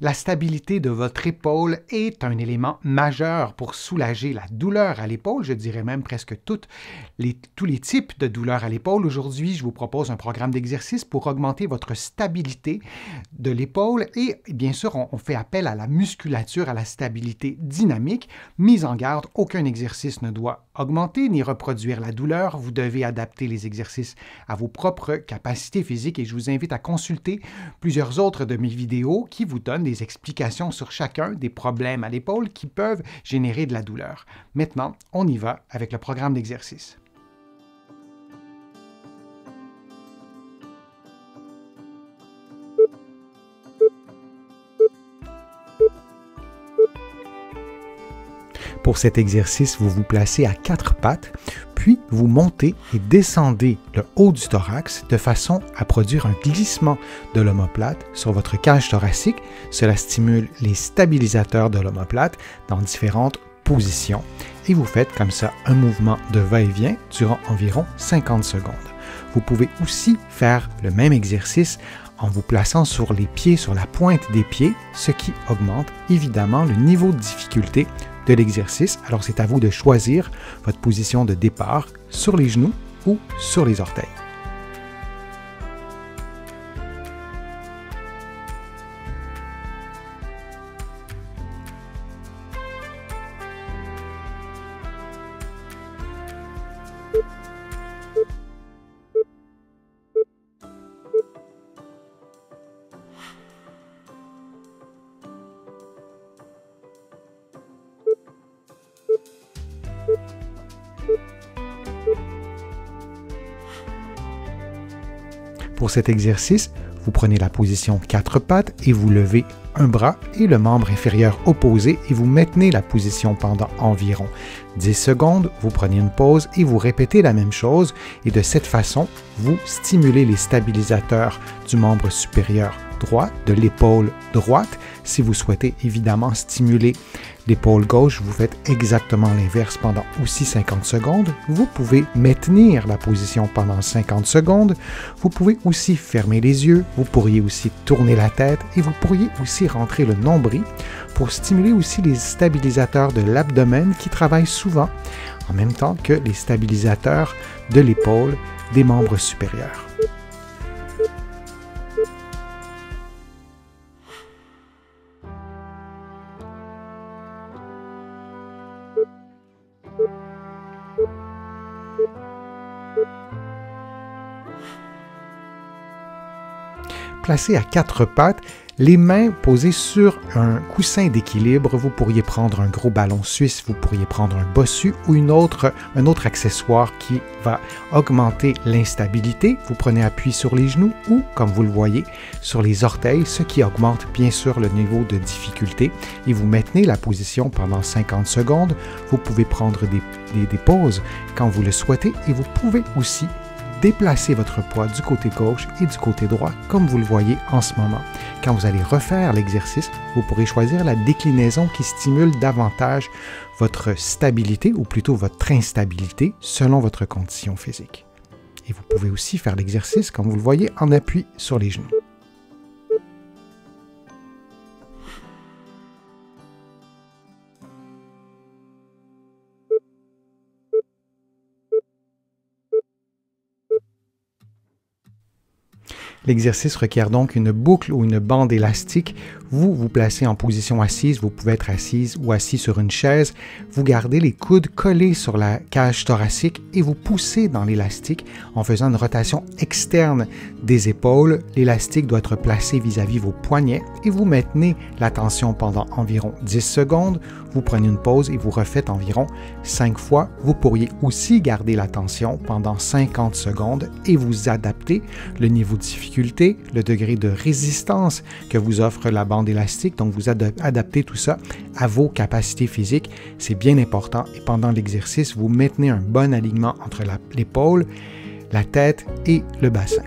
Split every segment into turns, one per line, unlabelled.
La stabilité de votre épaule est un élément majeur pour soulager la douleur à l'épaule, je dirais même presque tous les types de douleurs à l'épaule. Aujourd'hui, je vous propose un programme d'exercice pour augmenter votre stabilité de l'épaule et bien sûr, on fait appel à la musculature, à la stabilité dynamique. Mise en garde, aucun exercice ne doit augmenter ni reproduire la douleur. Vous devez adapter les exercices à vos propres capacités physiques et je vous invite à consulter plusieurs autres de mes vidéos qui vous donnent des explications sur chacun des problèmes à l'épaule qui peuvent générer de la douleur. Maintenant, on y va avec le programme d'exercice. Pour cet exercice, vous vous placez à 4 pattes, puis vous montez et descendez le haut du thorax de façon à produire un glissement de l'omoplate sur votre cage thoracique. Cela stimule les stabilisateurs de l'omoplate dans différentes positions. Et vous faites comme ça un mouvement de va-et-vient durant environ 50 secondes. Vous pouvez aussi faire le même exercice en vous plaçant sur les pieds, sur la pointe des pieds, ce qui augmente évidemment le niveau de difficulté de l'exercice. Alors c'est à vous de choisir votre position de départ sur les genoux ou sur les orteils. Pour cet exercice, vous prenez la position 4 pattes et vous levez un bras et le membre inférieur opposé et vous maintenez la position pendant environ 10 secondes. Vous prenez une pause et vous répétez la même chose et de cette façon, vous stimulez les stabilisateurs du membre supérieur droit, de l'épaule droite. Si vous souhaitez évidemment stimuler l'épaule gauche, vous faites exactement l'inverse pendant aussi 50 secondes. Vous pouvez maintenir la position pendant 50 secondes. Vous pouvez aussi fermer les yeux. Vous pourriez aussi tourner la tête et vous pourriez aussi rentrer le nombril pour stimuler aussi les stabilisateurs de l'abdomen qui travaillent souvent en même temps que les stabilisateurs de l'épaule des membres supérieurs. Placé à 4 pattes, les mains posées sur un coussin d'équilibre, vous pourriez prendre un gros ballon suisse, vous pourriez prendre un bossu ou un autre accessoire qui va augmenter l'instabilité. Vous prenez appui sur les genoux ou, comme vous le voyez, sur les orteils, ce qui augmente bien sûr le niveau de difficulté. Et vous maintenez la position pendant 50 secondes. Vous pouvez prendre des pauses quand vous le souhaitez et vous pouvez aussi déplacez votre poids du côté gauche et du côté droit, comme vous le voyez en ce moment. Quand vous allez refaire l'exercice, vous pourrez choisir la déclinaison qui stimule davantage votre stabilité, ou plutôt votre instabilité, selon votre condition physique. Et vous pouvez aussi faire l'exercice, comme vous le voyez, en appui sur les genoux. L'exercice requiert donc une boucle ou une bande élastique. Vous vous placez en position assise, vous pouvez être assise ou assis sur une chaise. Vous gardez les coudes collés sur la cage thoracique et vous poussez dans l'élastique en faisant une rotation externe des épaules. L'élastique doit être placé vis-à-vis vos poignets et vous maintenez la tension pendant environ 10 secondes. Vous prenez une pause et vous refaites environ 5 fois. Vous pourriez aussi garder la tension pendant 50 secondes et vous adapter le niveau de difficulté, le degré de résistance que vous offre la bande élastique. Donc, vous adaptez tout ça à vos capacités physiques. C'est bien important. Et pendant l'exercice, vous maintenez un bon alignement entre l'épaule, la tête et le bassin.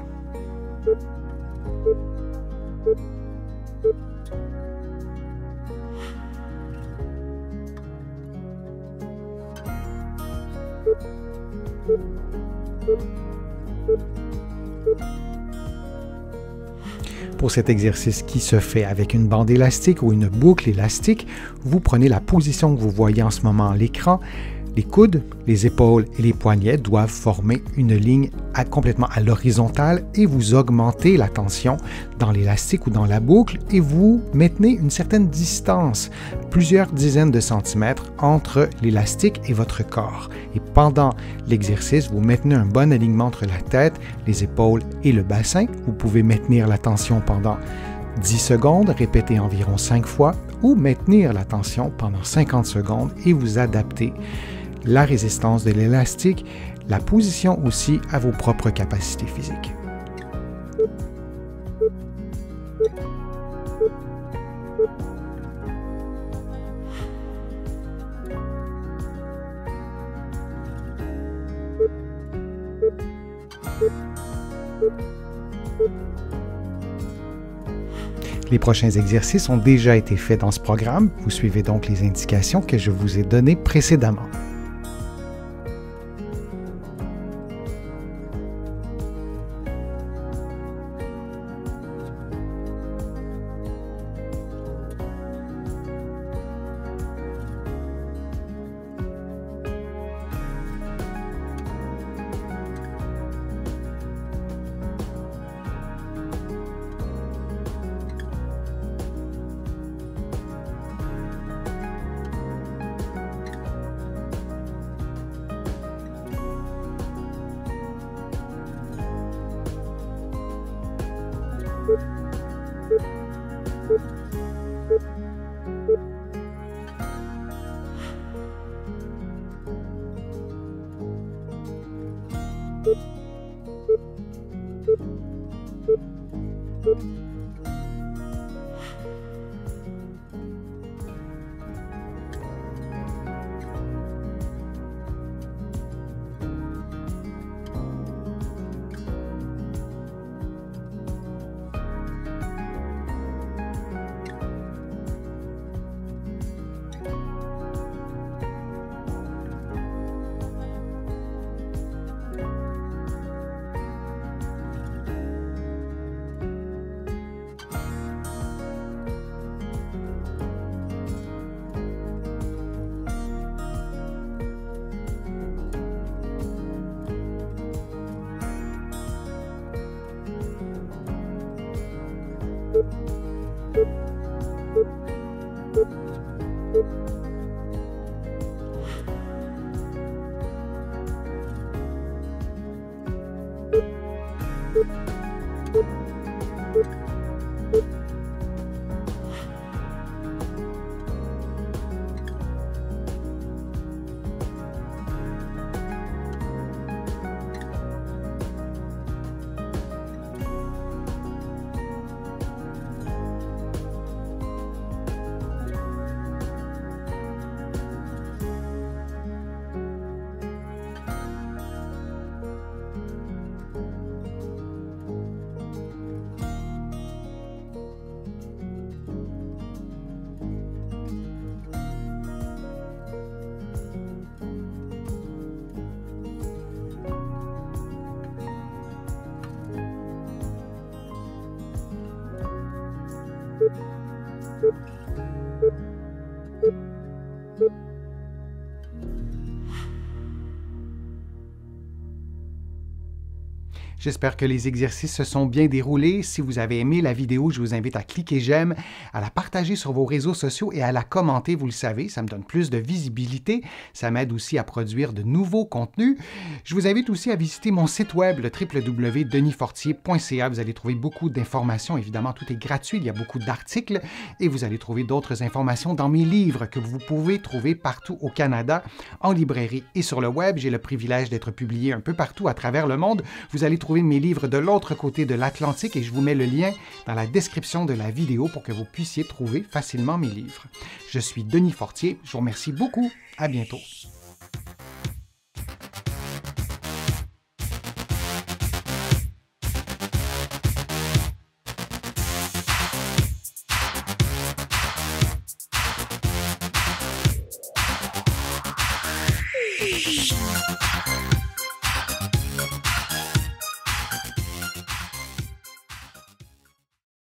Pour Pour cet exercice qui se fait avec une bande élastique ou une boucle élastique, vous prenez la position que vous voyez en ce moment à l'écran. Les coudes, les épaules et les poignets doivent former une ligne complètement à l'horizontale et vous augmentez la tension dans l'élastique ou dans la boucle et vous maintenez une certaine distance, plusieurs dizaines de centimètres entre l'élastique et votre corps. Et pendant l'exercice, vous maintenez un bon alignement entre la tête, les épaules et le bassin. Vous pouvez maintenir la tension pendant 10 secondes, répéter environ 5 fois ou maintenir la tension pendant 50 secondes et vous adapter la résistance de l'élastique, la position aussi à vos propres capacités physiques. Les prochains exercices ont déjà été faits dans ce programme. Vous suivez donc les indications que je vous ai données précédemment. J'espère que les exercices se sont bien déroulés. Si vous avez aimé la vidéo, je vous invite à cliquer j'aime, à la partager sur vos réseaux sociaux et à la commenter, vous le savez, ça me donne plus de visibilité. Ça m'aide aussi à produire de nouveaux contenus. Je vous invite aussi à visiter mon site web, le www.denisfortier.ca. Vous allez trouver beaucoup d'informations. Évidemment, tout est gratuit. Il y a beaucoup d'articles et vous allez trouver d'autres informations dans mes livres que vous pouvez trouver partout au Canada, en librairie et sur le web. J'ai le privilège d'être publié un peu partout à travers le monde. Vous allez trouver mes livres de l'autre côté de l'Atlantique et je vous mets le lien dans la description de la vidéo pour que vous puissiez trouver facilement mes livres. Je suis Denis Fortier. Je vous remercie beaucoup. À bientôt.